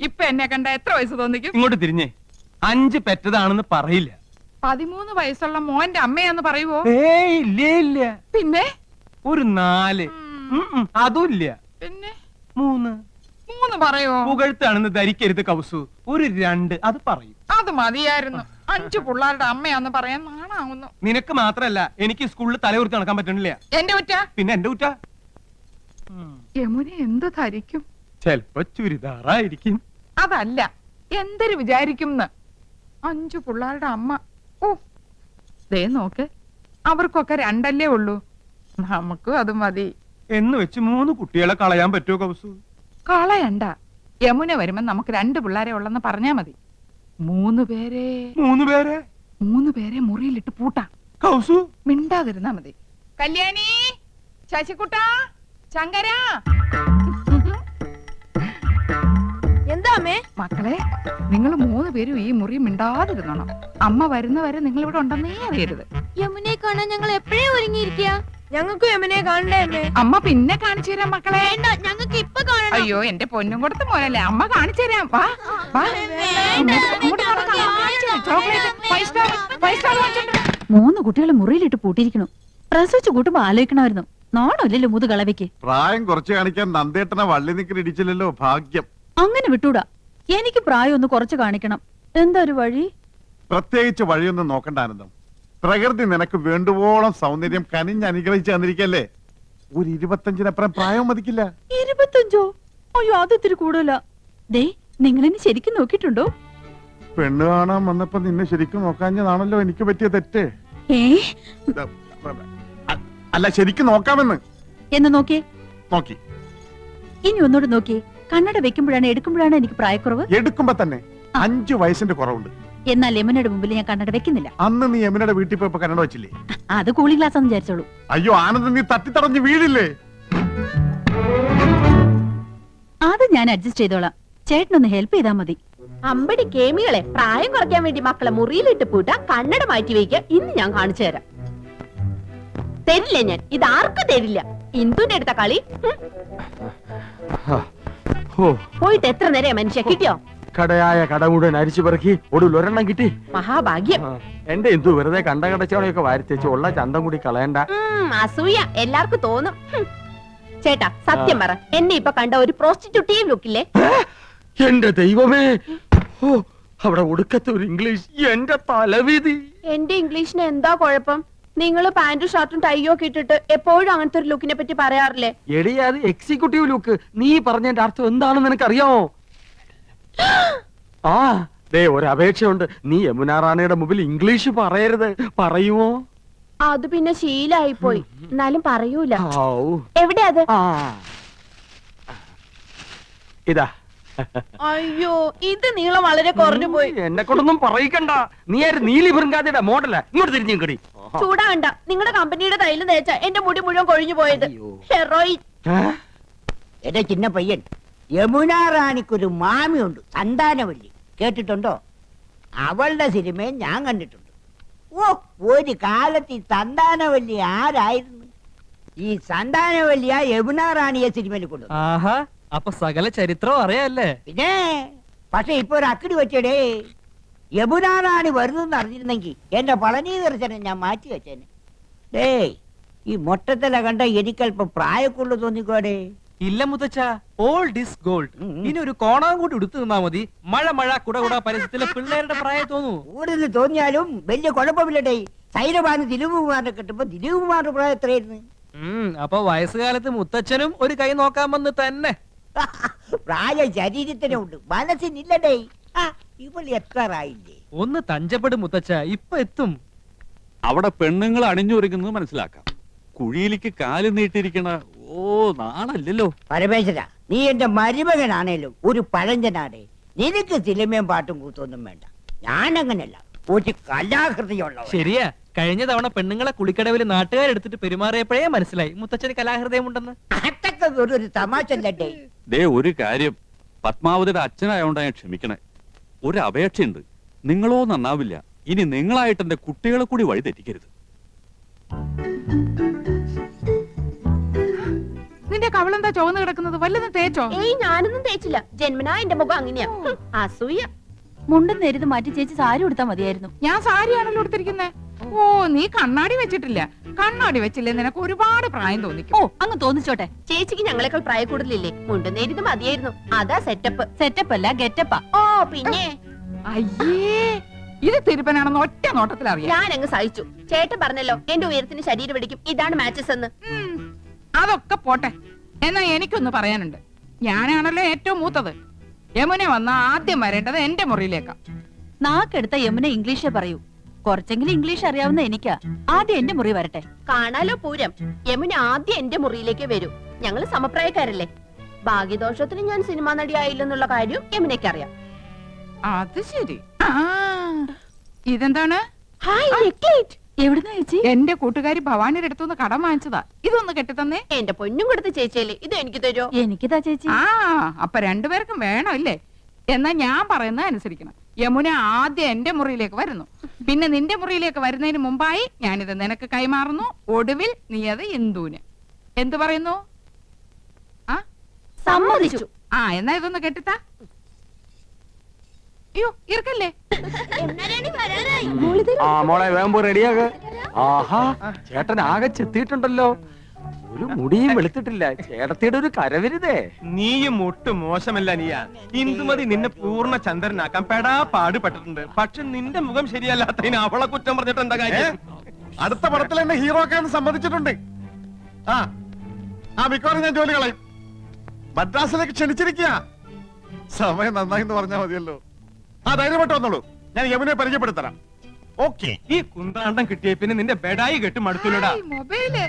ഇപ്പൊ എന്നെ കണ്ട എത്ര വയസ്സ് തോന്നിക്കും? ഇങ്ങോട്ട് തിരിഞ്ഞേ, 5 പെറ്റതാണെന്ന് പറയില്ല. 13 വയസ്സുള്ള മോന്റെ അമ്മയാന്ന് പറയുവോ? ഏയ് ഇല്ല ഇല്ല. പിന്നെ ഒരു 4. അതും ഇല്ല. പിന്നെ 3 പറയോ? പുകഴ്ത്താണെന്ന് ധരിക്കരുത് കൗസു. ഒരു 2 അത് പറയും. അത് മതിയായിരുന്നു. 5 പിള്ളേരുടെ അമ്മയാന്ന് പറയാൻ നാണാവുന്നു. നിനക്ക് മാത്രല്ല, എനിക്ക് സ്കൂളിൽ തലയുർത്തി നടക്കാൻ പറ്റണില്ല. എന്റെ കുറ്റ? പിന്നെ എന്റെ കുറ്റ. യമുന എന്ത് ധരിക്കും? ചെലപ്പോ ചുരിദാറായിരിക്കും. അതല്ല, എന്തൊരു വിചാരിക്കും 5 പിള്ളേരുടെ അമ്മ. ഓ ദേ നോക്ക്, അവർക്കൊക്കെ 2 ഉള്ളൂ. നമുക്കും അത് മതി എന്ന് വെച്ച് 3 കുട്ടികളെ കളയാൻ പറ്റുമോ കൗസു? കളയണ്ട. യമുന വരുമ്പോ നമുക്ക് 2 പിള്ളേരെ ഉള്ളെന്ന് പറഞ്ഞാ മതി. 3 പേരെ മുറിയിലിട്ട് പൂട്ടാ. കൗസു മിണ്ടാതിരുന്നാ മതി. കല്യാണി, ശശികുട്ട, ശങ്കര. എന്താ അമ്മേ? മക്കളെ, നിങ്ങൾ 3 പേരും ഈ മുറി മിണ്ടാതിരുന്നോണം. അമ്മ വരുന്നവരെ നിങ്ങൾ ഇവിടെ ഉണ്ടെന്നേ അറിയരുത്. യമുനെ കാണാൻ ഞങ്ങൾ എപ്പോഴേ ഒരുങ്ങിയിരിക്കുക. ഞങ്ങൾക്ക് യമുനെ കാണണ്ടേ അമ്മേ? അമ്മ പിന്നെ കാണിച്ചു തരാം മക്കളെ. ഞങ്ങൾക്ക് ഇപ്പൊ കാണണം. അയ്യോ, എന്റെ പൊന്നും കൊടുത്ത മോനല്ലേ, അമ്മ കാണിച്ചു തരാം. വാ വാ, ഇങ്ങോട്ട് നടക്കാം. അമ്മ കാണിച്ചു തരാം. ചോക്ലേറ്റ് 5 സ്റ്റാർ വാങ്ങിച്ചിട്ടുണ്ട്. 3 കുട്ടികളെ മുറിയിലിട്ട് പൂട്ടിയിരിക്കണു. പ്രസവിച്ചു കൂട്ടുമ്പോ ആലോചിക്കണമായിരുന്നു. നാണമില്ലല്ലോ മുതുകളവയ്ക്ക്. പ്രായം കുറച്ച് കാണിക്കാൻ നന്ദേട്ടനെ വള്ളി നിക്കൽ ഇടിച്ചില്ലല്ലോ, ഭാഗ്യം. അങ്ങനെ വിട്ടൂടാ. എനിക്ക് പ്രായം ഒന്ന് കുറച്ച് കാണിക്കണം. എന്താ ഒരു വഴി? പ്രത്യേകിച്ച് വഴിയൊന്നും നോക്കണ്ട ആനന്ദം. പ്രകൃതി നിനക്ക് വേണ്ടുവോളം സൗന്ദര്യം കനിഞ്ഞ് അനുഗ്രഹിച്ച് തന്നിരിക്കല്ലേ. ഒരു 25-നപ്പുറം പ്രായം മതിക്കില്ല. 25? അയ്യോ, അത് ഇത്തിരി കൂടുതലാ. ദേ, നിങ്ങളെന്നെ ശരിക്കും നോക്കിയിട്ടുണ്ടോ? പെണ്ണ് കാണാൻ വന്നപ്പോ നിന്നെ ശരിക്കും നോക്കാഞ്ഞതാണല്ലോ എനിക്ക് പറ്റിയ തെറ്റ്. അല്ല, ശരിക്കും നോക്കാമെന്ന്. എന്ന് നോക്കിയേ. നോക്കി. ഇനി ഒന്നുകൂടെ നോക്കിയേ. കണ്ണട വെക്കുമ്പോഴാണ് എടുക്കുമ്പോഴാണ് എനിക്ക് പ്രായക്കുറവ്. എടുക്കുമ്പോ തന്നെ 5 വയസ്സിന്റെ കുറവുണ്ട്. എന്നാൽ യമുനയുടെ മുമ്പിൽ ഞാൻ കണ്ണട വെക്കുന്നില്ല. അന്ന് നീ യമുനയുടെ വീട്ടിൽ പോയപ്പോ കണ്ണട വെച്ചില്ലേ? അത് കൂളിംഗ് ഗ്ലാസ് എന്ന് വിചാരിച്ചോളൂ. അയ്യോ ആനന്ദ്, നീ തട്ടിത്തടഞ്ഞ് വീഴില്ലേ? അത് ഞാൻ അഡ്ജസ്റ്റ് ചെയ്തോളാം. ചേട്ടനൊന്ന് ഹെൽപ്പ് ചെയ്താൽ മതി. അമ്പടി കേമികളെ, പ്രായം കുറയ്ക്കാൻ വേണ്ടി മക്കളെ മുറിയിലിട്ട് പൂട്ടാ, കണ്ണട മാറ്റി വയ്ക്കുക. ഇന്ന് ഞാൻ കാണിച്ചു തരാം. തരില്ല ഞാൻ, ഇത് ആർക്കും തരില്ല. ഇന്ദുന്റെ അടുത്ത കളി. പോയിട്ട് എത്ര നേരം മനുഷ്യ കിട്ടിയോ? കടയായ കട മുഴുവൻ അരിച്ചു പെറുക്കി ഒടുവിൽ ഒരെണ്ണം കിട്ടി. മഹാഭാഗ്യം. എന്റെ എന്തു വെറുതെ കണ്ട കടച്ചവളെയൊക്കെ വാരിത്തേച്ച് ഉള്ള ചന്തം കൂടി കളയണ്ട. അസൂയ എല്ലാവർക്കും തോന്നും. ചേട്ടാ സത്യം പറ, എന്നെ ഇപ്പൊ കണ്ട ഒരു പ്രോസ്റ്റിറ്റ്യൂട്ടീവ് ലുക്കില്ലേ? എന്റെ ദൈവമേ, ഓ അവിടെ ഒടുക്കത്തെ ഒരു ഇംഗ്ലീഷ്. എന്റെ തലവിധി. എന്റെ ഇംഗ്ലീഷിന് എന്താ കുഴപ്പം? നിങ്ങൾ പാന്റും ഷർട്ടും ടൈയോ ഒക്കെ ഇട്ടിട്ട് എപ്പോഴും അങ്ങനത്തെ ഒരു ലുക്കിനെ പറ്റി പറയാറില്ലേ? എടി, അത് എക്സിക്യൂട്ടീവ് ലുക്ക്. നീ പറഞ്ഞതിന്റെ അർത്ഥം എന്താണെന്ന് നിനക്കറിയാമോ? ആ ദേ, ഒരു അപേക്ഷയുണ്ട്. നീ യമുന റാണിയുടെ മുമ്പിൽ ഇംഗ്ലീഷ് പറയരുത്. പറയുമോ? അത് പിന്നെ ശീലായി പോയി. എന്നാലും പറയൂല. എവിടെ അത്? ഇതാ. അയ്യോ, ഇത് നീളം വളരെ കുറഞ്ഞു പോയി. എന്നെ കൊണ്ടൊന്നും പറയിക്കണ്ട. നീ ആര്? നീലി ബൃങ്കാതിയുടെ മോഡലാ. ഇങ്ങോട്ട് തിരിഞ്ഞു കടി. ചൂടാകണ്ട. നിങ്ങളുടെ കമ്പനിയുടെ തൈല് തേച്ച എന്റെ മുടി മുഴുവൻ കൊഴിഞ്ഞു പോയത്. ഹെറോയിൻ. എന്റെ ചിന്ന പയ്യൻ, യമുന റാണിക്കൊരു മാമിയുണ്ട്, സന്താനവല്ലി. കേട്ടിട്ടുണ്ടോ? അവളുടെ സിനിമയും ഞാൻ കണ്ടിട്ടുണ്ട്. ഓ, ഒരു കാലത്ത് ഈ സന്താനവല്ലി ആരായിരുന്നു? ഈ സന്താനവല്ലിയ യമുന റാണിയെ സിനിമയിൽ കൊണ്ടുവന്നു. അപ്പൊ സകല ചരിത്രം അറിയാല്ലേ? പിന്നെ പക്ഷെ ഇപ്പൊ ഒരു അക്കടി വെച്ചടേ. യമുന റാണി വരുന്നെന്ന് അറിഞ്ഞിരുന്നെങ്കിൽ എന്റെ പളനി ദർശനം ഞാൻ മാറ്റി വെച്ചേനെ. ഡേ, ഈ മൊട്ടത്തില കണ്ട എനിക്കല്പം പ്രായക്കുള്ളു തോന്നിക്കോടെ. ഇല്ല മുത്തച്ഛ, ഓൾഡ് ഈസ് ഗോൾഡ്. ഇനി ഒരു കോണാൻ കൂടി എടുത്തു നിന്നാ മതി. മഴ കുട പരസ്യത്തിലെ പിള്ളേരുടെ പ്രായം തോന്നൂ. കൂടുതൽ തോന്നിയാലും വലിയ കുഴപ്പമില്ലടേ. സൈലബാന് ദിലീപ് കുമാറിനെ കിട്ടുമ്പോ ദിലീപ് കുമാറിന്റെ പ്രായം എത്രയായിരുന്നു? അപ്പൊ വയസ്സുകാലത്ത് മുത്തച്ഛനും ഒരു കൈ നോക്കാൻ വന്ന് തന്നെ. പ്രായം ശരീരത്തിനുണ്ട്, മനസ്സിനില്ലടേ. ഇവൾ എത്താറായില്ലേ? ഒന്ന് തഞ്ചപ്പെടും മുത്തച്ഛ, ഇപ്പൊ എത്തും. അവിടെ പെണ്ണുങ്ങൾ അണിഞ്ഞൊരുങ്ങുന്നത് മനസ്സിലാക്കാം. കുഴിയിലേക്ക് കാല് നീട്ടിരിക്കണ നാണല്ലോ. പരമേശ്വര, നീ എന്റെ മരുമകനാണേലും ഒരു പഴഞ്ചനാടേ. നിനക്ക് സിനിമയും പാട്ടും കൂത്തൊന്നും വേണ്ട. ഞാനങ്ങനല്ല, ഒരു കലാകൃതിയുള്ള. ശരിയാ, കഴിഞ്ഞ തവണ പെണ്ണുങ്ങളെ കുളിക്കടവിൽ നാട്ടുകാരെടുത്തിട്ട് പെരുമാറിയപ്പോഴേ മനസ്സിലായി മുത്തച്ഛന് കലാഹൃദയം ഉണ്ടെന്ന്. അതൊക്കെ ഒരു തമാശല്ലേ. ദേ, ഒരു കാര്യം, പത്മാവതിയുടെ അച്ഛനായോണ്ടാ ഞാൻ ക്ഷമിക്കണേ. ഒരു അപേക്ഷയുണ്ട്. നിങ്ങളോ നന്നാവില്ല. ഇനി നിങ്ങളായിട്ട് എന്റെ കുട്ടികളെ കൂടി വഴി തെറ്റിക്കരുത്. അവളെന്താ ചുവന്ന് കിടക്കുന്നത്? വല്ലതും തേച്ചോ? ഏയ് ഞാനൊന്നും തേച്ചില്ല. ജന്മനാ എന്റെ മുഖം അങ്ങനെയാ. അസൂയ. മുണ്ടും നേരിത് മാറ്റി ചേച്ചി സാരി ഉടുത്താ മതിയായിരുന്നു. ഞാൻ സാരിയാണല്ലോ എടുത്തിരിക്കുന്നത്. ഓ, നീ കണ്ണാടി വെച്ചിട്ടില്ല. കണ്ണാടി വെച്ചില്ലേ നിനക്ക് ഒരുപാട് പ്രായം തോന്നിക്കും. ഓ അങ്ങ് തോന്നിച്ചോട്ടെ. ചേച്ചിക്ക് ഞങ്ങളെക്കാൾ പ്രായ കൂടുതലില്ലേ? മുണ്ടും നേരിത് മതിയായിരുന്നു. അതാ സെറ്റപ്പ്. സെറ്റപ്പ് അല്ല ഗെറ്റപ്പാ. ഓ പിന്നെ അയ്യേ, ഇത് തിരുപ്പനാണെന്ന് ഒറ്റ നോട്ടത്തിൽ അറിയാം. ഞാൻ അങ്ങ് സഹിച്ചു. ചേട്ടൻ പറഞ്ഞല്ലോ എന്റെ ഉയരത്തിന് ശരീരം പിടിക്കും, ഇതാണ് മാച്ചസ് എന്ന്. അതൊക്കെ പോട്ടെ. എന്നാ എനിക്കൊന്ന് പറയാനുണ്ട്. ഞാനാണല്ലോ ഏറ്റവും മൂത്തത്. യമുന വന്ന ആദ്യം വരേണ്ടത് എന്റെ മുറിയിലേക്കാ. നാക്കെടുത്ത യമുന ഇംഗ്ലീഷേ പറയൂ. കുറച്ചെങ്കിലും ഇംഗ്ലീഷ് അറിയാവുന്ന എനിക്കാ. ആദ്യം എന്റെ മുറി വരട്ടെ. കാണാലോ പൂരം. യമുന ആദ്യം എന്റെ മുറിയിലേക്ക് വരൂ. ഞങ്ങള് സമപ്രായക്കാരല്ലേ. ഭാഗ്യദോഷത്തിന് ഞാൻ സിനിമാ നടിയായില്ലെന്നുള്ള കാര്യം യമുനയ്ക്ക് അറിയാം. അത് ശരി. ഇതെന്താണ്? ഹായ് നെക്ലേറ്റ്. എവിടുന്നാ ചേച്ചി? എന്റെ കൂട്ടുകാരി ഭവാനിയുടെ അടുത്തുനിന്ന് കടം വാങ്ങിച്ചതാ. ഇതൊന്ന് കെട്ടിത്തന്നേ. എന്റെ പൊന്നും കൊടുത്ത ചേച്ചിയല്ലേ, ഇത് എനിക്ക് തരുമോ? എനിക്കിതാ ചേച്ചി. അപ്പൊ രണ്ടുപേർക്കും വേണം ഇല്ലേ? എന്നാ ഞാൻ പറയുന്നത് അനുസരിക്കണം. യമുന ആദ്യം എന്റെ മുറിയിലേക്ക് വരുന്നു. പിന്നെ നിന്റെ മുറിയിലേക്ക് വരുന്നതിന് മുമ്പായി ഞാനിത് നിനക്ക് കൈമാറുന്നു. ഒടുവിൽ നീ അത് ഇന്ദുവിന്. എന്തു പറയുന്നു? സമ്മതിച്ചു. എന്നാ ഇതൊന്ന് കെട്ടിത്താ. അയ്യോ ഇറക്കല്ലേ. മോളെ വേമ്പോ റെഡിയാക. ആഹാ, ചേട്ടൻ ആകെ ചെത്തിയിട്ടുണ്ടല്ലോ. ഒരു മുടിയും വെളുത്തിട്ടില്ല. ചേട്ടത്തിയുടെ ഒരു കരവരുതേ. നീയും ഒട്ടും മോശമല്ല നീയ. ഇന്ദുമതി നിന്നെ പൂർണ്ണ ചന്ദ്രനാക്കാൻ പെടാ പാടുപെട്ടിട്ടുണ്ട്. പക്ഷെ നിന്റെ മുഖം ശരിയല്ലാത്തതിന് അവളെ കുറ്റം പറഞ്ഞിട്ട് എന്താ കാര്യം? അടുത്ത പടത്തിൽ എന്നെ ഹീറോ ആക്കാൻ സമ്മതിച്ചിട്ടുണ്ട്. മിക്കവാറും ഞാൻ ജോലി കളയും. മദ്രാസിലേക്ക് ക്ഷണിച്ചിരിക്കുക. സമയം നന്നായി എന്ന് പറഞ്ഞാൽ മതിയല്ലോ. ധൈര്യപ്പെട്ട് വന്നോളൂ. ഞാൻ യമുനെ പരിചയപ്പെടുത്തരാം. ഓക്കെ. ഈ കുന്താണ്ടം കിട്ടിയ പിന്നെ നിന്റെ ബെഡായി കെട്ട് മടുത്തൂലടാ. മൊബൈല്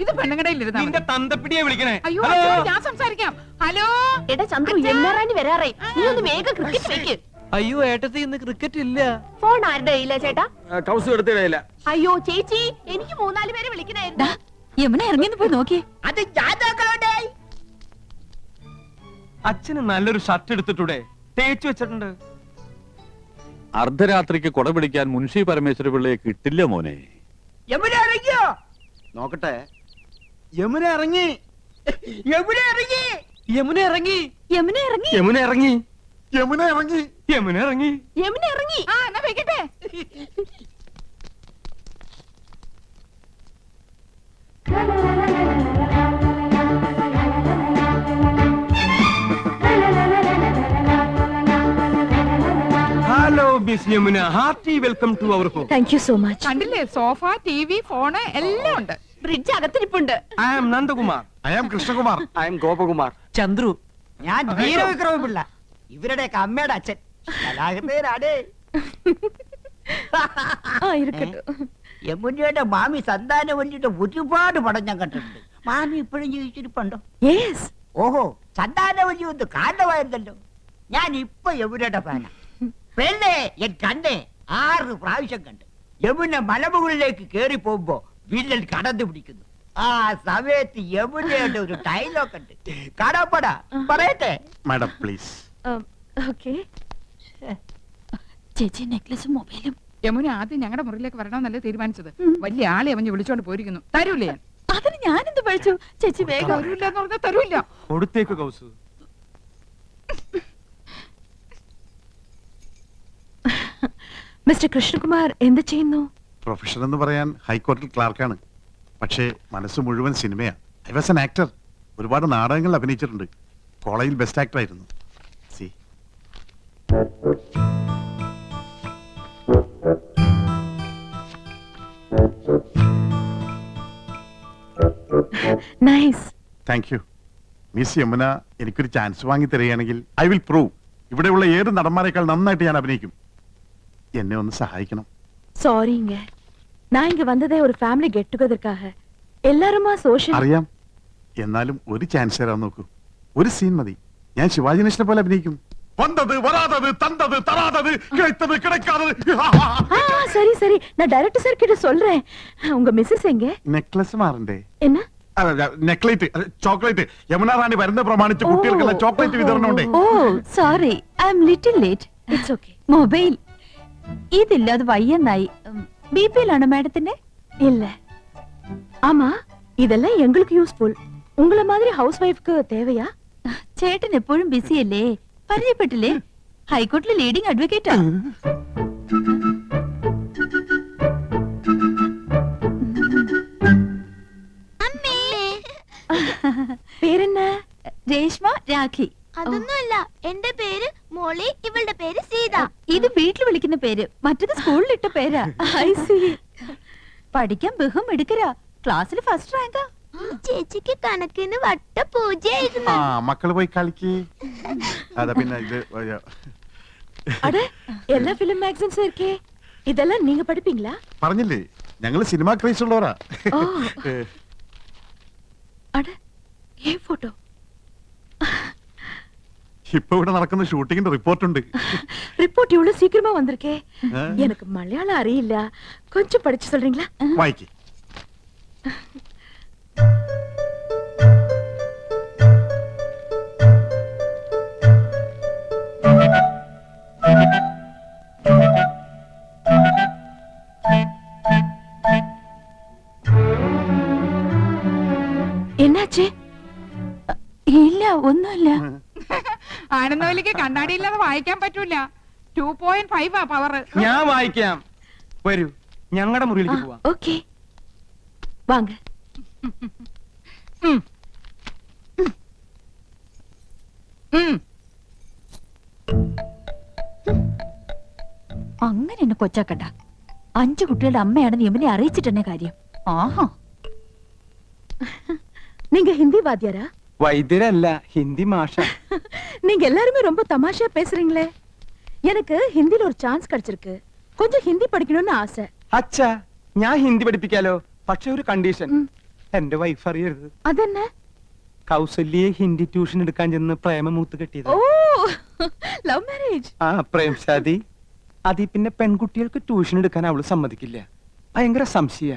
ഇത് പെണ്ണുകടയിലിരുന്ന നിന്റെ തന്തപ്പിടിയെ വിളിക്കണേ. അയ്യോ ഹലോ? അച്ഛനോട് ഞാൻ സംസാരിക്കാം. ഹലോ എടാ ചന്ദ്രു, യമുനാറാണി വരാറേ. നീ ഒന്ന് വേഗം ക്രിക്കറ്റ് വെക്ക്. അയ്യോ ഏട്ടത്തി ഇന്ന് ക്രിക്കറ്റ് ഇല്ല. ഫോൺ ആരുടെ കയ്യിലാ ചേട്ടാ? കൗസ് എടുത്തിടയില്ല. അയ്യോ ചേച്ചി, എനിക്ക് 3-4 പേരെ വിളിക്കണായിരുന്നു. യമുന ഇറങ്ങിന്ന് പോയി നോക്കി. അത് ജാതകോടെ. അച്ഛന് നല്ലൊരു ഷർട്ട് എടുത്തിട്ടൂടെ? തേച്ചു വെച്ചിട്ടുണ്ട്. അർദ്ധരാത്രിക്ക് കൊട പിടിക്കാൻ മുൻഷി പരമേശ്വര പിള്ളയെ കിട്ടില്ല മോനെ. യമുന ഇറങ്ങിയോ? നോക്കട്ടെ. യമുന ഇറങ്ങി. യമുന ഇറങ്ങി. യമുന ഇറങ്ങി. യമുന ഇറങ്ങി. യമുന ഇറങ്ങി. യമുന ഇറങ്ങി. യമുന ഇറങ്ങി. യമുന ഇറങ്ങി. എന്നാ വെക്കട്ടെ. Hello miss Yamuna, hearty welcome to our home. Thank you so much. കണ്ടില്ലേ, സോഫ, ടിവി, ഫോണ് എല്ലാം ഉണ്ട്. ഫ്രിഡ്ജ് അകത്തിരിപ്പുണ്ട്. I am Nandakumar. I am Krishnakumar. I am Gopakumar. Chandru. ഞാൻ വീരവിക്രമ പിള്ള, ഇവരുടെയൊക്കെ അമ്മയുടെ അച്ഛൻ. കലാകൃതനാടേ. യമുനയുടെ മാമി സന്താനവല്ലിയുടെ ഒരുപാട് പടം ഞാൻ കണ്ടിട്ടുണ്ട്. മാമി ഇപ്പോഴും ജീവിച്ചിരിപ്പുണ്ടോ? യെസ്. ഓഹോ, സന്താനവല്ലി ഒന്ന് കാരണമായിരുന്നല്ലോ. ഞാൻ ഇപ്പൊ യമുനയുടെ ഫാനാ. പെണ്ണെ എൻ കണ്ണെ 6 പ്രാവശ്യം കണ്ട്. യമുന മലമുകളിലേക്ക് കേറി പോകുമ്പോ വില്ലൻ കടന്നു പിടിക്കുന്നു. ആ സമയത്ത് യമുനയുടെ ഒരു ഡയലോഗ് ഉണ്ട്. കടപ്പട പറയട്ടെ. Madam please. ഓക്കേ. ചേച്ചി നെക്ലസും മൊബൈലും. യമുന ആദ്യം ഞങ്ങളുടെ മുറിയിലേക്ക് വരണമെന്നല്ലേ തീരുമാനിച്ചത്. വലിയ ആളെ അവഞ്ഞ് വിളിച്ചോണ്ട് പോയിരിക്കുന്നു. തരൂലേ? ഞാൻ അതിന് ഞാനെന്ത് പഴിച്ചു? ചേച്ചി വേഗം. തരൂല്ല എന്ന് പറഞ്ഞാൽ തരൂല്ല. കൊടുത്തേക്ക് കൗസു. മിസ്റ്റർ കൃഷ്ണകുമാർ എന്ത് ചെയ്യുന്നു? പ്രൊഫഷൻ എന്ന് പറയാൻ ഹൈക്കോടതിയിൽ ക്ലാർക്കാണ്. പക്ഷേ മനസ്സ് മുഴുവൻ സിനിമയാ. I was an actor. ഒരുപാട് നാടകങ്ങളിൽ അഭിനയിച്ചിട്ടുണ്ട്. കോളേജിൽ ബെസ്റ്റ് ആക്ടർ ആയിരുന്നു. സി nice. Thank you. Miss Yamuna എനിക്കൊരു ചാൻസ് വാങ്ങി തരികയാണെങ്കിൽ ഐ വിൽ പ്രൂവ് ഇവിടെയുള്ള ഏത് നടന്മാരെക്കാൾ നന്നായിട്ട് ഞാൻ അഭിനയിക്കും. എന്നെ ഒന്ന് സഹായിക്കണം. சாரிங்க, நான் இங்க வந்ததே ஒரு ஃபேமிலி கெட் டுகெதர்க்காக. எல்லாருமா சோஷியல். അറിയാം. എന്നാലും ഒരു ചാൻസ് തരാൻ നോക്കൂ. ഒരു സീൻ മതി. ഞാൻ ശിവാജി ഗണേശനെ പോലെ അഭിനയിക്കും. വന്നത് വരാതത് തന്തത് തരാതത് കിടത്തത് കിടക്കാതത്. சரி சரி, நான் டைரக்டர் சார் கிட்ட சொல்றேன். உங்க மிஸ்ஸஸ் எங்க? നെക്ലസ് മാറണ്ടേ? என்ன? നെക്ലേറ്റ്, ചോക്ലേറ്റ്. യമുന റാണി വരുന്ന പ്രമാണിച്ച് കുട്ടികൾക്കെല്ലാം ചോക്ലേറ്റ് വിതരണം ഉണ്ട്. Oh sorry, I am little late. It's okay. Mobile ഇതില്ല, അത് വയ്യെന്നായി. ബിപിയിലാണോ മാഡത്തിന്റെ? ഇല്ല. ஆமா, இதெல்லாம் எங்களுக்கு யூஸ்ஃபுல். ഉങ്ങളെ മാതിരി ഹൗസ് വൈഫ്ക്ക് തേവയാ? ചേട്ടൻ എപ്പോഴും ബിസിയല്ലേ, പരിചയപ്പെട്ടില്ലേ? ഹൈക്കോർട്ടിലെ ലീഡിംഗ് അഡ്വക്കേറ്റാ. പേരെന്നാ? രേഷ്മ രാഖി. അതൊന്നുമല്ല, എന്റെ പേര് മോളി, ഇവളുടെ പേര് സീത. ഇത് വീട്ടിൽ വിളിക്കുന്ന പേര്, മറ്റത് സ്കൂളിലിട്ട പേരാ. I see. പഠിക്കാൻ ബഹും എടുക്കരാ, ക്ലാസ്സിൽ ഫസ്റ്റ് റാങ്കാ. ചേച്ചിക്ക് കണക്കിന് വട്ട പൂജയായിരുന്നു. ആ മക്കള് പോയി കളിക്ക്. അതാ പിന്നെ ഇത് அட எல்லா ஃபிலிம் மேகசின்ஸும் இருக்கே, இதெல்லாம் நீங்க படிப்பீங்களா? പറഞ്ഞില്ലേ ഞങ്ങള് സിനിമ ക്രൈസ് ഉള്ളവരാ. ஓ அட ஏன் போட்டோ? ഇപ്പൊ ഇവിടെ നടക്കുന്ന ഷൂട്ടിങ്ങിന്റെ റിപ്പോർട്ടുണ്ട്. ரிப்போர்ட் இவ்வளவு சீக்கிரமா வந்திருக்கே. எனக்கு மலையாளம் அறியில்ல, கொஞ்சம் படிச்சு சொல்றீங்களா? വായിക്ക്. என்னாச்சு? ഇല്ല, ഒന്നുമില്ല. ആനന്ദവല്ലിക്ക് കണ്ണാടിയില്ലാതെ വായിക്കാൻ പറ്റൂല. 2.5 പവർ. ഞാൻ വായിക്കാം. വരൂ, ഞങ്ങളുടെ മുറിയിലേക്ക് പോവാം. ஓகே வாங்க. അങ്ങനെ എന്നെ കൊച്ചാക്കണ്ട. 5 കുട്ടികളുടെ അമ്മയാണെന്ന് യമുനെ അറിയിച്ചിട്ടെന്നെ കാര്യം. ആഹാ, நீங்க ஹிந்தி வாத்தியாரா? വൈദ്യരല്ല, ഹിന്ദി മാഷ. நீங்க எல்லாருமே ரொம்ப தமாஷா பேசுறீங்களே. எனக்கு ஹிந்தில ஒரு சான்ஸ் கிடைச்சிருக்கு, கொஞ்சம் ஹிந்தி படிக்கணும்னு ஆசை. അച്ഛാ, ഞാൻ ഹിന്ദി പഠിപ്പിക്കാലോ, പക്ഷെ ഒരു കണ്ടീഷൻ. എന്റെ വൈഫ് അറിയരുത്. അതെന്നെ? കൗസല്യെ ഹിന്ദി ട്യൂഷൻ എടുക്കാൻ ചെന്ന് പ്രേമമൂത്ത് കെട്ടിയത്. ഓ, ലവ് മാരേജ്. ആ പ്രേംശാദി. അതി പിന്നെ പെൺകുട്ടികൾക്ക് ട്യൂഷൻ എടുക്കാൻ അവള് സമ്മതിക്കില്ല. ഭയങ്കര സംശയ,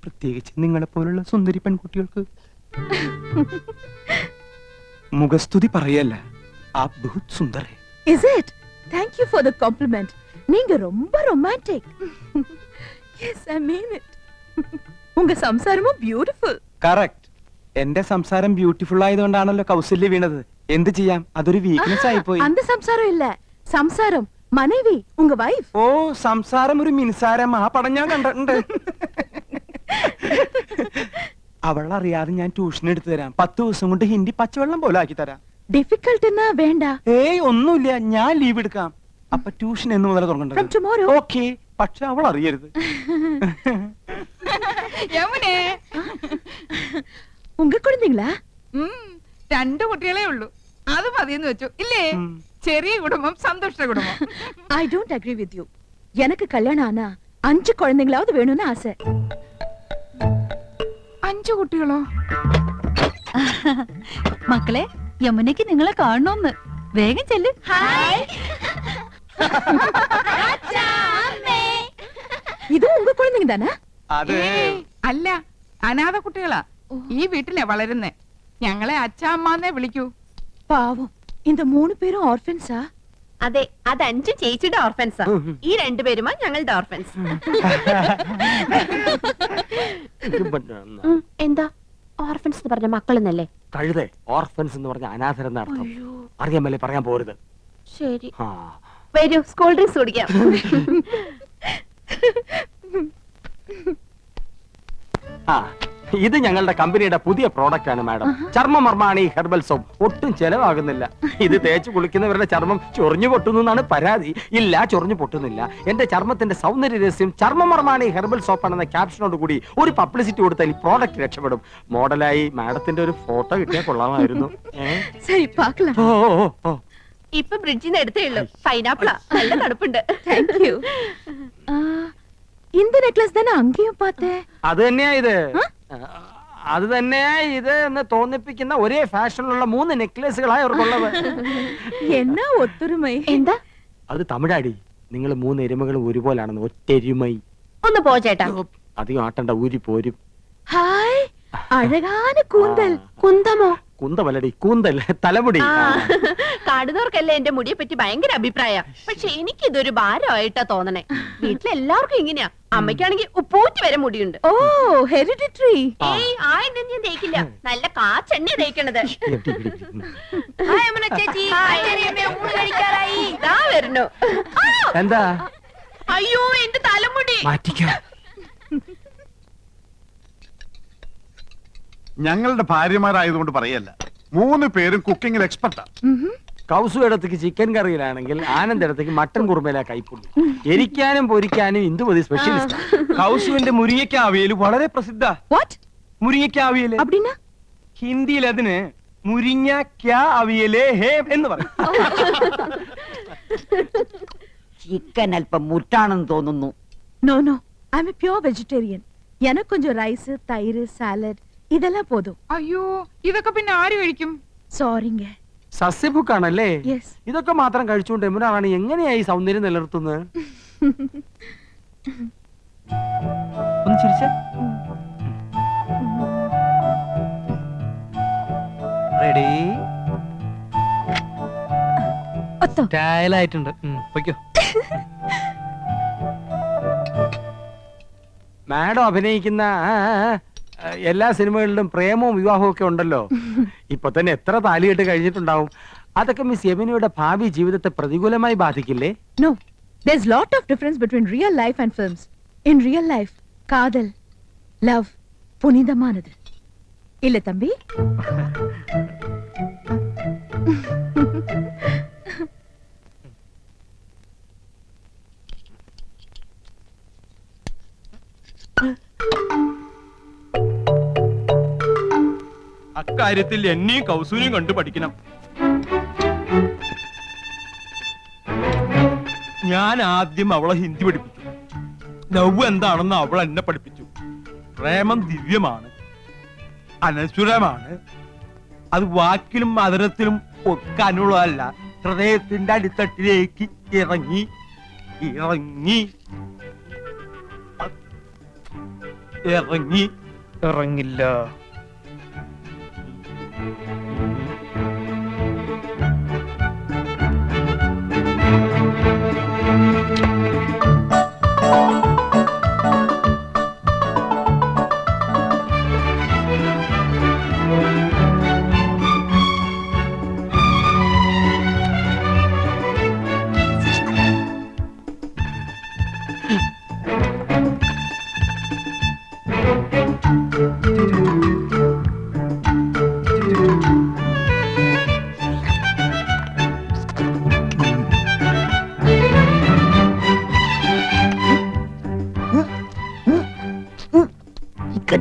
പ്രത്യേകിച്ച് നിങ്ങളെ പോലുള്ള സുന്ദരി പെൺകുട്ടികൾക്ക്. മുഖസ്തുതി പറയല്ല, ആ ബഹുത് സുന്ദർ ഹൈ. Is it? Thank you for the compliment. நீங்க ரொம்ப romantic. Yes, I mean it. உங்க സംസാരமும் beautiful. കറക്റ്റ്. എന്റെ സംസാരം ബ്യൂട്ടിഫുൾ ആയതുകൊണ്ടാണല്ലോ കൗസല്യ വീണത്. എന്ത് ചെയ്യാം, അതൊരു വീക്ക്നെസ് ആയിപ്പോയി. அந்த സംസാരം ഇല്ല, സംസാരം മனைവി, ഉങ്ക വൈഫ്. ഓ, സംസാരം ഒരു മിൻസാരം. ആ പടം ഞാൻ കണ്ടിട്ടുണ്ട്. അവളറിയാതെ ഞാൻ ട്യൂഷൻ എടുത്തു തരാം. 10 ദിവസം കൊണ്ട് ഹിന്ദി പച്ചവെള്ളം പോലെ ആക്കി തരാം. ഡിഫിക്കൽട്ട് എന്നാ വേണ്ട. ഏയ് ഒന്നുമില്ല, ഞാൻ ലീവ് എടുക്കാം. അപ്പൊ ട്യൂഷൻ എന്ന് മുതൽ From തുടങ്ങേണ്ടത്. tomorrow. ഓക്കെ, പക്ഷെ അവൾ അറിയരുത്. യമുനെ, ഉങ്ക കുഴந்தைங்களா? 2 കുട്ടികളെ ഉള്ളൂ. അത് മതിയെന്ന് വെച്ചു ഇല്ലേ? ചെറിയ കുടുംബം, സന്തുഷ്ട കുടുംബം. I don't agree with you. எனக்கு கல்யாணம் ஆனா 5 குழந்தைங்களாவது வேணும்னு ஆசை. 5 കുട്ടികളോ? മക്കളെ, യമുനയ്ക്ക് നിങ്ങളെ കാണണമെന്ന്. വേഗം ചെല്ല്. ഇത് ഉങ്ക കുഴந்தைங்க தானே? അത് അല്ല, അനാഥ കുട്ടികളാ. ഈ വീട്ടിലെ വളരുന്നേ. ഞങ്ങളെ അച്ഛാ അമ്മാന്നേ വിളിക്കൂ. പാവം, இந்த 3 പേരും ഓർഫൻസാ? അതെ, അത് 5 ചേച്ചിയുടെ ഓർഫൻസാ. ഈ 2 പേരുമാ ഞങ്ങളുടെ ഓർഫൻസ്. എന്താ ഓർഫൻസ് എന്ന് പറഞ്ഞ മക്കളെന്നല്ലേ? കഴുതേ, ഓർഫൻസ് എന്ന് പറഞ്ഞ അനാഥരെന്ന അർത്ഥം. അറിയാമല്ലേ, പറയാൻ പോരുത്. ശരി, ആ, വരൂ, സ്കൂൾ ഡ്രിങ്ക്സ് കുടിക്കാം. ആ, ഇത് ഞങ്ങളുടെ കമ്പനിയുടെ പുതിയ പ്രോഡക്റ്റ് ആണ് മാഡം. ചർമ്മമർമാണി herbal soap. ഒട്ടും ചെലവാകുന്നില്ല. ഇത് തേച്ച് കുളിക്കുന്നവരുടെ ചർമ്മം ചൊറിഞ്ഞു പൊട്ടുന്നു എന്നാണ് പരാതി. ഇല്ല, ചൊറിഞ്ഞു പൊട്ടുന്നില്ല. എന്റെ ചർമ്മത്തിന്റെ സൗന്ദര്യ രഹസ്യം ചർമ്മമർമാണി ഹെർബൽ സോപ്പ് ആണെന്ന ക്യാപ്ഷനോട് കൂടി ഒരു പബ്ലിസിറ്റി കൊടുത്താൽ ഈ പ്രോഡക്റ്റ് രക്ഷപ്പെടും. മോഡലായി മാഡത്തിന്റെ ഒരു ഫോട്ടോ കിട്ടിയാൽ കൊള്ളാമായിരുന്നു. ശരി, പാക്കലാം. ഓ ഓ, ഓ, ഓ. ഇപ്പൊ ഫ്രിഡ്ജിൽ നിന്ന് എടുത്തേ ഉള്ളൂ. പൈനാപ്പിളാ, നല്ല തണുപ്പുണ്ട്. Thank you. இந்த நெக்லஸ் தானே அங்கேயும் பார்த்தேன். അത് തന്നെയാ ഇത്. അത് തന്നെയാ ഇത് എന്ന് തോന്നിപ്പിക്കുന്ന ഒരേ ഫാഷനിലുള്ള 3 നെക്ലേസുകളായി അവർക്കുള്ളത്. എന്നാ ഒത്തൊരുമൈ. എന്താ? അത് തമിഴാടി. നിങ്ങൾ 3 എരുമകളും ഒരുപോലാണെന്ന്. ഒറ്റെരുമൈ. ഒന്ന് പോ ചേട്ടാ. അധികം ആട്ടണ്ട, ഊരി പോരും. ഹായ്, അഴകാന കൂന്തൽ. കുന്തമോ? കുന്തമല്ലടി, കൂന്തൽ, തലമുടി. കാണുന്നവർക്കല്ലേ എന്റെ മുടിയെ പറ്റി ഭയങ്കര അഭിപ്രായ. പക്ഷെ എനിക്കിതൊരു ഭാരമായിട്ടാ തോന്നണേ. വീട്ടിലെല്ലാവർക്കും ഇങ്ങനെയാ. അമ്മയ്ക്കാണെങ്കിൽ ഉപ്പൂറ്റി വരെ മുടിയുണ്ട്. ഓ, ഹെറിഡിറ്ററി. ഏയ്, ആ എന്നെ ഞാൻ തേക്കില്ല. നല്ല ആ ചെണ്ണ തേക്കണത്. ചേച്ചി അച്ഛനെയമ്മേ ഊണ് കഴിക്കാറായി. ഇതാ വരുന്നു. എന്താ അയ്യോ എന്റെ തലമുടി. മാറ്റിക്കോ. ഞങ്ങളുടെ ഭാര്യമാരായതുകൊണ്ട് പറയല്ല, 3 പേരും കുക്കിങ്ങിൽ എക്സ്പെർട്ടാ. കൗസു ഇടത്തേക്ക് ചിക്കൻ കറിയിലാണെങ്കിൽ ആനന്ദ് ഇടത്തേക്ക് മട്ടൻ കുറുമയിലാ കൈപ്പുള്ളി. എരിക്കാനും പൊരിക്കാനും ഇന്ദുമതി സ്പെഷ്യലിസ്റ്റ്. കൗസുവിന്റെ മുരിങ്ങയ്ക്ക അവിയൽ വളരെ പ്രസിദ്ധ. വാട്ട് മുരിങ്ങയ്ക്ക അവിയല് அப்படினா ഹിന്ദിയിൽ അതിന് മുരിങ്ങയ്ക്ക അവിയലേ ഹേ എന്ന് പറയും. ചിക്കൻ അല്പം മുറ്റാണെന്ന് തോന്നുന്നു. No no I am a pure vegetarian. எனக்கு கொஞ்சம் ரைஸ் தயிர் சாலட் இதெல்லாம் போதும். അയ്യോ ഇതൊക്കെ പിന്നെ ആര് കഴിക്കും? சாரிங்க. സസ്യഭുക്കാണല്ലേ? യെസ്. ഇതൊക്കെ മാത്രം കഴിച്ചുകൊണ്ട് യമുന റാണി എങ്ങനെയായി സൗന്ദര്യം നിലനിർത്തുന്നത്? ഒന്ന് ചിരിച്ചേ. റെഡി ഒത്തോ സ്റ്റൈലായിട്ടുണ്ട്. പൊയ്ക്കോ. മാഡം അഭിനയിക്കുന്ന എല്ലാ സിനിമകളിലും പ്രേമവും വിവാഹവും ഒക്കെ ഉണ്ടല്ലോ. ഇപ്പൊ തന്നെ എത്ര താലികെട്ട് കഴിഞ്ഞിട്ടുണ്ടാവും. അതൊക്കെ മിസ് യമുനയുടെ ഭാവി ജീവിതത്തെ പ്രതികൂലമായി ബാധിക്കില്ലേ? No, there's lot of difference between real life and films. In real life, காதல், love, புனிதமானது. இல்ல தம்பி? അക്കാര്യത്തിൽ എന്നെയും കൗസൂനെയും കണ്ടു പഠിക്കണം. ഞാൻ ആദ്യം അവളെ ഹിന്ദി പഠിപ്പിച്ചു. ലവ് എന്താണെന്ന് അവൾ എന്നെ പഠിപ്പിച്ചു. പ്രേമം ദിവ്യമാണ്, അനശ്വരമാണ്. അത് വാക്കിലും അതരത്തിലും ഒക്കാനുള്ളതല്ല, ഹൃദയത്തിന്റെ അടിത്തട്ടിലേക്ക് ഇറങ്ങി ഇറങ്ങി ഇറങ്ങി ഇറങ്ങില്ല.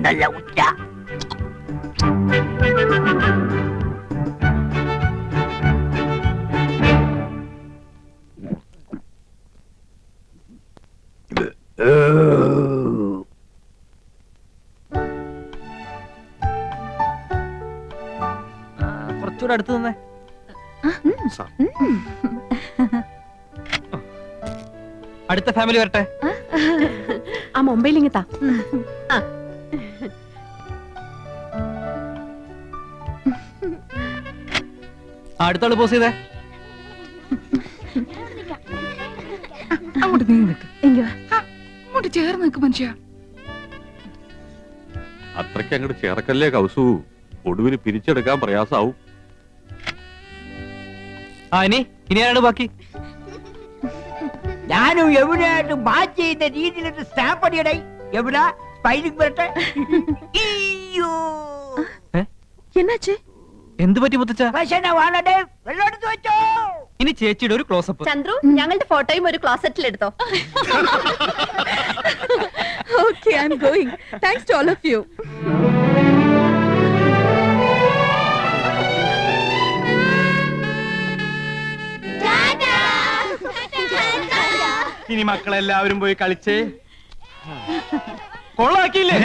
നല്ല ഉച്ച. കുറച്ചുകൂടെ അടുത്ത് നിന്നേ. അടുത്ത ഫാമിലി വരട്ടെ. ആ മുംബൈയിലിങ്ങ താ. അടുത്താള് പോസ് ചെയ്തേ. അങ്ങോട്ട് നീ നിൽക്ക്. ഇങ്ങ വാ. അങ്ങോട്ട് ചേർന്ന് നിൽക്ക് മനുഷ്യ. അത്രയ്ക്ക് അങ്ങോട്ട് ചേർക്കല്ലേ കൗസു, ഒടുവിന് പിരിച്ചെടുക്കാൻ പ്രയാസാവും. ഇനി ആരാണ് ബാക്കി? ഞാനും യമുനയായിട്ട് മാച്ച് ചെയ്യുന്ന രീതിയിലൊരു സ്റ്റാമ്പ് അടിയടേ. യമുന സ്പൈലിംഗ് വരട്ടെ. എன்னாச்சு? എന്ത് പറ്റി മുത്തച്ഛ? വെള്ളമെടുത്ത് വെച്ചോ. ഇനി ചേച്ചിയുടെ ഒരു ക്ലോസപ്പ്. ചന്ദ്രു ഞങ്ങളുടെ ഫോട്ടോയും ഒരു ക്ലോസറ്റിൽ എടുത്തോ. Okay, I'm going. Thanks to all of you. ഇനി മക്കളെല്ലാവരും പോയി കളിച്ചേ. കൊള്ളാക്കിയില്ലേ?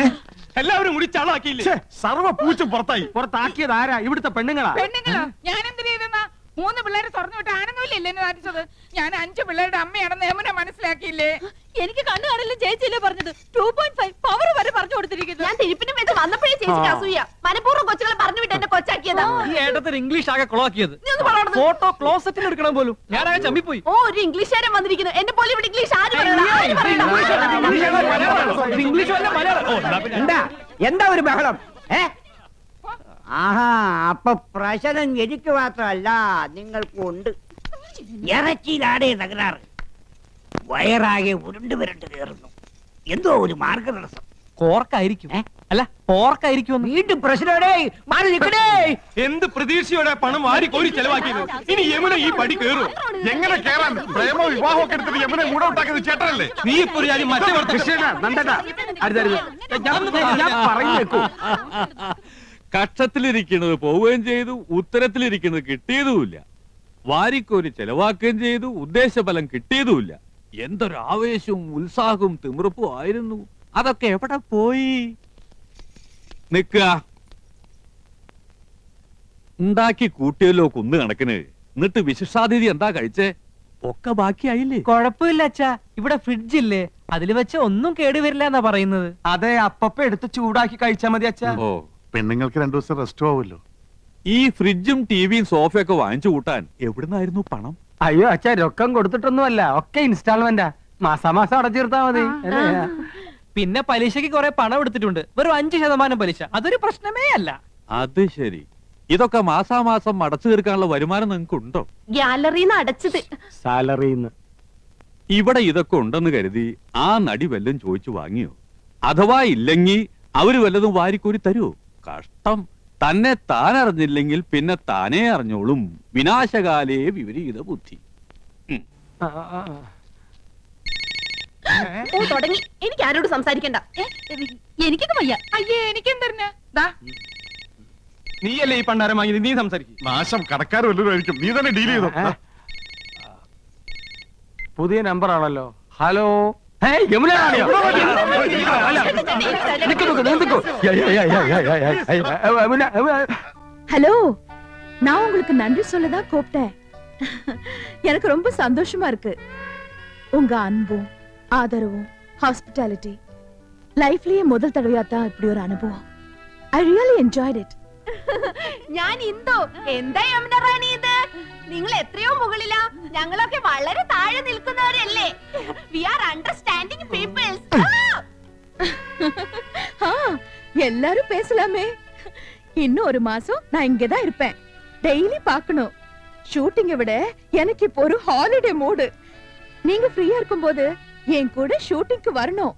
എല്ലാവരും കൂടി ചളാക്കിയില്ലേ? സർവ്വ പൂച്ച പുറത്തായി. പുറത്താക്കിയത് ആരാ? ഇവിടുത്തെ പെണ്ണുങ്ങളാ. പെണ്ണുങ്ങളോ? ഞാൻ എന്തിനു ചെയ്തെന്നാ? 3 പിള്ളേരെ തുറന്നു വിട്ട് ആനന്ദമില്ലേ എന്നെ കാണിച്ചത്? ഞാൻ 5 പിള്ളേരുടെ അമ്മയാണെന്ന് യമുന മനസ്സിലാക്കിയില്ലേ? എനിക്ക് കണ്ണു കാണില്ല ചേച്ചിയല്ലേ പറഞ്ഞത്. 2.5 പവർ വരെ പറഞ്ഞു കൊടുത്തിരിക്കുന്നു. ഞാൻ തിരുപ്പിനും വെച്ച് വന്നപ്പോഴേ ചേച്ചിക്ക് അസൂയ. മനഃപൂർവ്വം കൊച്ചുകളെ പറഞ്ഞു വിട്ട് എന്നെ കൊച്ചാക്കിയതാ. ഈ ഏട്ടത്തിന് ഇംഗ്ലീഷ് ആകെ കൊളാക്കിയത്. ഫോട്ടോ ക്ലോസറ്റിൽ എടുക്കണം പോലും. ഞാനാകെ ചമ്മിപ്പോയി. ഓ ഒരു ഇംഗ്ലീഷുകാരൻ വന്നിരിക്കുന്നു. എന്നെ പോലെ ഇവിടെ ഇംഗ്ലീഷ് ആര് ഇംഗ്ലീഷ് വല്ല മലയാളം. എന്താ എന്താ ഒരു ബഹളം? ആഹാ, അപ്പൊ പ്രശ്നം എനിക്ക് മാത്രമല്ല നിങ്ങൾക്കും ഉണ്ട്. ഇറച്ചിയിലാടേ തകരാറ്. വയറാകെ ഉരുണ്ട് വരണ്ട് കയറുന്നു. എന്തോ ഒരു മാർഗതടസ്സം. കോർക്കായിരിക്കും. അല്ല പോർക്കായിരിക്കും. വീണ്ടും പ്രശ്നമേ, മാറി നിൽക്കണേ. എന്ത് പ്രതീക്ഷയോടെ പണം വാരി കോരി ചെലവാക്കിയത്. ഇനി യമുന ഈ പടി കയറും. എങ്ങനെ കേറാൻ? പ്രേമോ വിവാഹമൊക്കെ എടുത്തിട്ട് യമുനെ മൂടെ ഉണ്ടാക്കിയത് ചേട്ടനല്ലേ? നീ ഇപ്പൊ ഒരു കാര്യം മറ്റേ ഞാൻ പറയുന്നേക്കൂ. കക്ഷത്തിലിരിക്കുന്നത് പോവുകയും ചെയ്തു, ഉത്തരത്തിലിരിക്കുന്നത് കിട്ടിയതുമില്ല. വാരിക്കോരി ചെലവാക്കുകയും ചെയ്തു, ഉദ്ദേശഫലം കിട്ടിയതുമില്ല. എന്തൊരു ആവേശവും ഉത്സാഹവും തിമിർപ്പും ആയിരുന്നു. അതൊക്കെ എവിടെ പോയി? നിക്ക ഉണ്ടാക്കി കൂട്ടിയല്ലോ കുന്നു കണക്കിന്. എന്നിട്ട് വിശിഷ്ടാതിഥി എന്താ കഴിച്ചേ? ഒക്കെ ബാക്കിയായില്ലേ? കുഴപ്പമില്ല അച്ഛാ, ഇവിടെ ഫ്രിഡ്ജ് ഇല്ലേ, അതിൽ വെച്ച ഒന്നും കേടുവരില്ല എന്നാ പറയുന്നത്. അതെ, അപ്പപ്പ എടുത്ത് ചൂടാക്കി കഴിച്ചാ മതി അച്ഛാ. ഓ, പെണ്ണുങ്ങൾക്ക് 2 ദിവസം റെസ്റ്റ് ആവുമല്ലോ. ഈ ഫ്രിഡ്ജും ടിവിയും സോഫയൊക്കെ വാങ്ങിച്ചു കൂട്ടാൻ എവിടുന്നായിരുന്നു പണം? അയ്യോ അച്ഛാ, രൊക്കം കൊടുത്തിട്ടൊന്നുമല്ല, ഒക്കെ ഇൻസ്റ്റാൾമെന്റാ. മാസാമാസം അടച്ചിരുത്താ മതി. അല്ലേ? പിന്നെ പലിശക്ക് കുറെ പണം എടുത്തിട്ടുണ്ട്, വെറും 5% പലിശ. അതൊരു പ്രശ്നമേ അല്ല. അത് ശരി. ഇതൊക്കെ മാസാമാസം അടച്ചു തീർക്കാനുള്ള വരുമാനം നിങ്ങൾക്ക് ഉണ്ടോ? ഗ്യാലറിന്ന് അടച്ചത്. സാലറിന്ന്. ഇവിടെ ഇതൊക്കെ ഉണ്ടെന്ന് കരുതി ആ നടി വല്ലതും ചോദിച്ചു വാങ്ങിയോ? അഥവാ ഇല്ലെങ്കിൽ അവര് വല്ലതും വാരിക്കോരി തരുമോ? കഷ്ടം. തന്നെ താൻ അറിഞ്ഞില്ലെങ്കിൽ പിന്നെ താനേ അറിഞ്ഞോളും. വിനാശകാലേ വിപരീത ബുദ്ധി. ഓ തുടങ്ങി. എനിക്ക് ആരോട് സംസാരിക്കണ്ട. എനിക്കൊക്കെ വയ്യ. അയ്യേ, എനിക്കെന്തറിഞ്ഞ? നീയല്ലേ ഈ പണ്ടാരം വാങ്ങിയത്, നീ സംസാരിക്കും. നാശം കടക്കാർ വല്ലതും ആയിരിക്കും. നീ തന്നെ ഡീൽ ചെയ്തോ. പുതിയ നമ്പർ ആണല്ലോ. ഹലോ, യമുന റാണിയോ? ஹலோ, நான் உங்களுக்கு நன்றி சொல்லதான் கூப்பிட்டேன். எனக்கு ரொம்ப சந்தோஷமா இருக்கு. உங்க அன்பும் ஆதரவும் ஹாஸ்பிட்டாலிட்டி லைஃப்லயே முதல் தடவையாத்தான் இப்படி ஒரு அனுபவம். I really enjoyed it. ഞാൻ ഇന്ദു. എന്താ യമുന റാണി ഇത്? നിങ്ങൾ എത്രയോ മുകളിലാ, ഞങ്ങളൊക്കെ വളരെ താഴെ നിൽക്കുന്നവരല്ലേ. We are understanding peoples. எல்லாரும் பேசலாமே. இன்னும் ஒரு மாசம் நான் இங்கதான் இருப்பேன். டெய்லி பார்க்கணும். ஷூட்டிங்கை விட எனக்கு இப்போ ஒரு ஹாலிடே மூடு. நீங்க ஃப்ரீயா இருக்கும்போது என் கூட ഷൂട്ടിംഗ് வரணும்.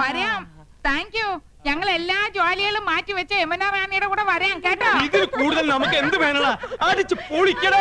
വരാം. Thank you. ഞങ്ങൾ എല്ലാ ജോലികളും മാറ്റി വെച്ച യമുന റാണിയുടെ കൂടെ വരാം കേട്ടോ. ഇതിൽ കൂടുതൽ നമുക്ക് എന്ത് വേണടാ? അടിച്ച് പൊളിക്കടാ.